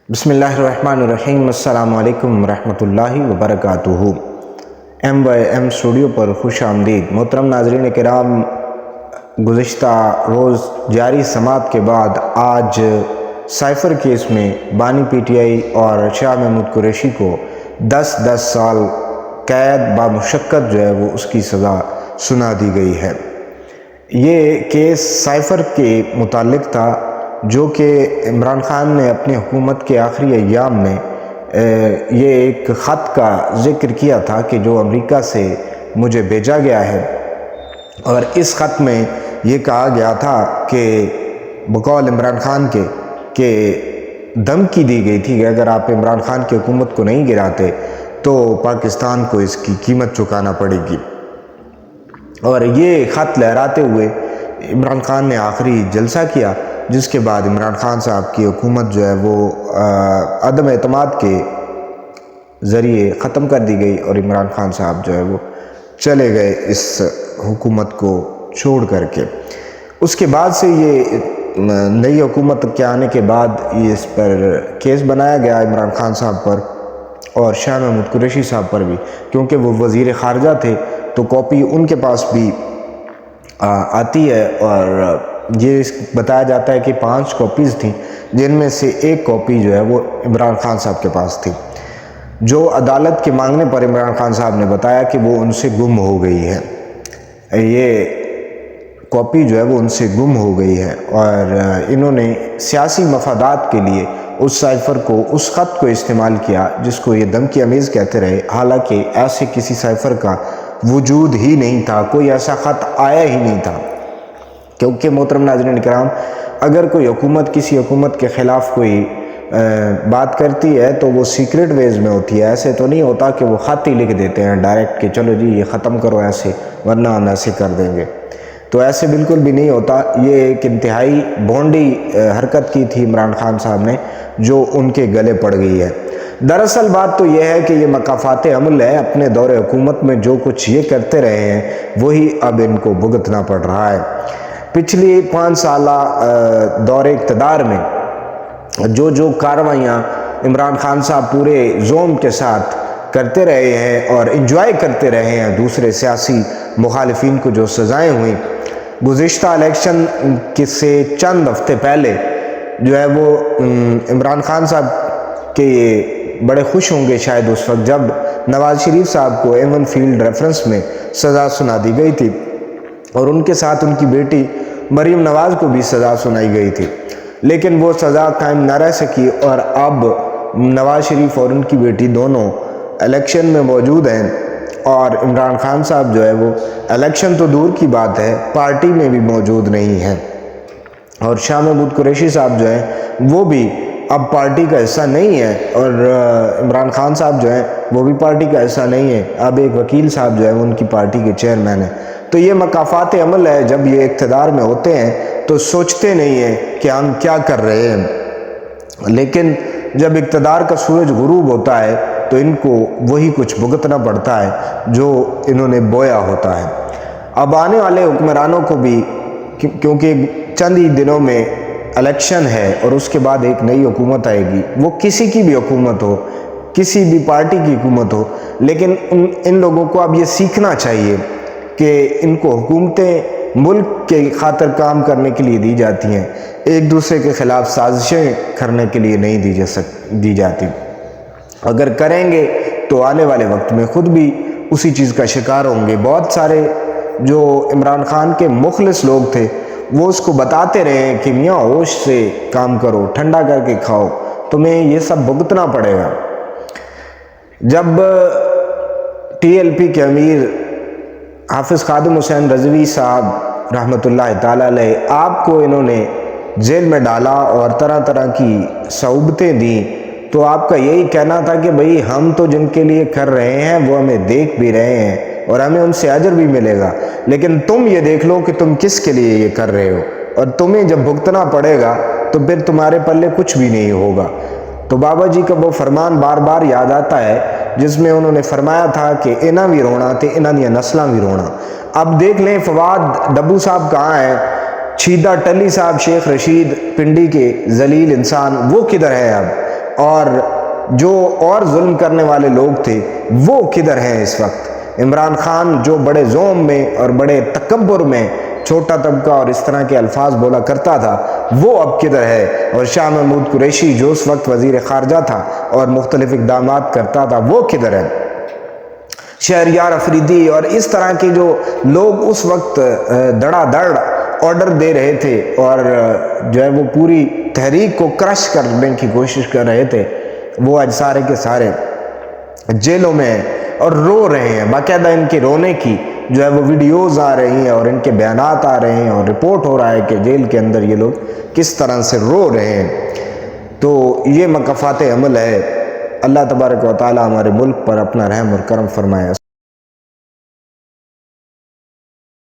بسم اللہ الرحمن الرحیم۔ السلام علیکم ورحمۃ اللہ وبرکاتہ۔ MYM اسٹوڈیو پر خوش آمدید۔ محترم ناظرین کرام، گزشتہ روز جاری سماعت کے بعد آج سائفر کیس میں بانی PTI اور شاہ محمود قریشی کو 10 سال قید بامشقت جو ہے وہ اس کی سزا سنا دی گئی ہے۔ یہ کیس سائفر کے متعلق تھا جو کہ عمران خان نے اپنی حکومت کے آخری ایام میں یہ ایک خط کا ذکر کیا تھا کہ جو امریکہ سے مجھے بھیجا گیا ہے، اور اس خط میں یہ کہا گیا تھا کہ بقول عمران خان کے کہ دھمکی دی گئی تھی کہ اگر آپ عمران خان کی حکومت کو نہیں گراتے تو پاکستان کو اس کی قیمت چکانا پڑے گی۔ اور یہ خط لہراتے ہوئے عمران خان نے آخری جلسہ کیا، جس کے بعد عمران خان صاحب کی حکومت جو ہے وہ عدم اعتماد کے ذریعے ختم کر دی گئی، اور عمران خان صاحب جو ہے وہ چلے گئے اس حکومت کو چھوڑ کر کے۔ اس کے بعد سے یہ نئی حکومت کے آنے کے بعد یہ اس پر کیس بنایا گیا عمران خان صاحب پر اور شاہ محمود قریشی صاحب پر بھی، کیونکہ وہ وزیر خارجہ تھے تو کاپی ان کے پاس بھی آتی ہے، اور یہ بتایا جاتا ہے کہ 5 کاپیز تھیں، جن میں سے ایک کاپی جو ہے وہ عمران خان صاحب کے پاس تھی، جو عدالت کے مانگنے پر عمران خان صاحب نے بتایا کہ وہ ان سے گم ہو گئی ہے۔ یہ کاپی جو ہے وہ ان سے گم ہو گئی ہے، اور انہوں نے سیاسی مفادات کے لیے اس سائفر کو، اس خط کو استعمال کیا جس کو یہ دھمکی آمیز کہتے رہے، حالانکہ ایسے کسی سائفر کا وجود ہی نہیں تھا، کوئی ایسا خط آیا ہی نہیں تھا۔ کیونکہ محترم ناظرین کرام، اگر کوئی حکومت کسی حکومت کے خلاف کوئی بات کرتی ہے تو وہ سیکرٹ ویز میں ہوتی ہے، ایسے تو نہیں ہوتا کہ وہ خط ہی لکھ دیتے ہیں ڈائریکٹ کہ چلو جی یہ ختم کرو ایسے، ورنہ ہم ایسے کر دیں گے، تو ایسے بالکل بھی نہیں ہوتا۔ یہ ایک انتہائی بھونڈی حرکت کی تھی عمران خان صاحب نے، جو ان کے گلے پڑ گئی ہے۔ دراصل بات تو یہ ہے کہ یہ مکافات عمل ہے، اپنے دور حکومت میں جو کچھ یہ کرتے رہے ہیں وہی اب ان کو بھگتنا پڑ رہا ہے۔ پچھلی 5 سالہ دور اقتدار میں جو کارروائیاں عمران خان صاحب پورے زوم کے ساتھ کرتے رہے ہیں اور انجوائے کرتے رہے ہیں دوسرے سیاسی مخالفین کو، جو سزائیں ہوئیں گزشتہ الیکشن سے چند ہفتے پہلے جو ہے وہ عمران خان صاحب کے بڑے خوش ہوں گے شاید اس وقت جب نواز شریف صاحب کو ایون فیلڈ ریفرنس میں سزا سنا دی گئی تھی، اور ان کے ساتھ ان کی بیٹی مریم نواز کو بھی سزا سنائی گئی تھی، لیکن وہ سزا قائم نہ رہ سکی، اور اب نواز شریف اور ان کی بیٹی دونوں الیکشن میں موجود ہیں، اور عمران خان صاحب جو ہے وہ الیکشن تو دور کی بات ہے پارٹی میں بھی موجود نہیں ہیں، اور شاہ محمود قریشی صاحب جو ہیں وہ بھی اب پارٹی کا حصہ نہیں ہے، اور عمران خان صاحب جو ہیں وہ بھی پارٹی کا حصہ نہیں ہے، اب ایک وکیل صاحب جو ہے ان کی پارٹی کے چیئرمین ہیں۔ تو یہ مکافات عمل ہے، جب یہ اقتدار میں ہوتے ہیں تو سوچتے نہیں ہیں کہ ہم کیا کر رہے ہیں، لیکن جب اقتدار کا سورج غروب ہوتا ہے تو ان کو وہی کچھ بھگتنا پڑتا ہے جو انہوں نے بویا ہوتا ہے۔ اب آنے والے حکمرانوں کو بھی، کیونکہ چند ہی دنوں میں الیکشن ہے اور اس کے بعد ایک نئی حکومت آئے گی، وہ کسی کی بھی حکومت ہو، کسی بھی پارٹی کی حکومت ہو، لیکن ان لوگوں کو اب یہ سیکھنا چاہیے کہ ان کو حکومتیں ملک کے خاطر کام کرنے کے لیے دی جاتی ہیں، ایک دوسرے کے خلاف سازشیں کرنے کے لیے نہیں دی جاتی۔ اگر کریں گے تو آنے والے وقت میں خود بھی اسی چیز کا شکار ہوں گے۔ بہت سارے جو عمران خان کے مخلص لوگ تھے وہ اس کو بتاتے رہے ہیں کہ میاں ہوش سے کام کرو، ٹھنڈا کر کے کھاؤ، تمہیں یہ سب بھگتنا پڑے گا۔ جب TLP کے امیر حافظ خادم حسین رضوی صاحب رحمۃ اللہ تعالی علیہ، آپ کو انہوں نے جیل میں ڈالا اور طرح طرح کی صعوبتیں دیں، تو آپ کا یہی کہنا تھا کہ بھئی ہم تو جن کے لیے کر رہے ہیں وہ ہمیں دیکھ بھی رہے ہیں اور ہمیں ان سے اجر بھی ملے گا، لیکن تم یہ دیکھ لو کہ تم کس کے لیے یہ کر رہے ہو، اور تمہیں جب بھگتنا پڑے گا تو پھر تمہارے پلے کچھ بھی نہیں ہوگا۔ تو بابا جی کا وہ فرمان بار بار یاد آتا ہے جس میں انہوں نے فرمایا تھا کہ انہاں بھی رونا تے انہاں دیا نسلاں بھی رونا۔ اب دیکھ لیں فواد ڈبو صاحب کہاں ہیں، چھیدہ ٹلی صاحب شیخ رشید پنڈی کے ذلیل انسان، وہ کدھر ہے اب؟ اور جو اور ظلم کرنے والے لوگ تھے وہ کدھر ہیں اس وقت؟ عمران خان جو بڑے زوم میں اور بڑے تکبر میں چھوٹا طبقہ اور اس طرح کے الفاظ بولا کرتا تھا وہ اب کدھر ہے؟ اور شاہ محمود قریشی جو اس وقت وزیر خارجہ تھا اور مختلف اقدامات کرتا تھا وہ کدھر ہے؟ شہریار افریدی اور اس طرح کے جو لوگ اس وقت دڑا دڑ آرڈر دے رہے تھے اور جو ہے وہ پوری تحریک کو کرش کرنے کی کوشش کر رہے تھے، وہ آج سارے کے سارے جیلوں میں ہیں اور رو رہے ہیں۔ باقاعدہ ان کے رونے کی جو ہے وہ ویڈیوز آ رہی ہیں اور ان کے بیانات آ رہے ہیں اور رپورٹ ہو رہا ہے کہ جیل کے اندر یہ لوگ کس طرح سے رو رہے ہیں۔ تو یہ مکافات عمل ہے۔ اللہ تبارک و تعالی ہمارے ملک پر اپنا رحم اور کرم فرمائے۔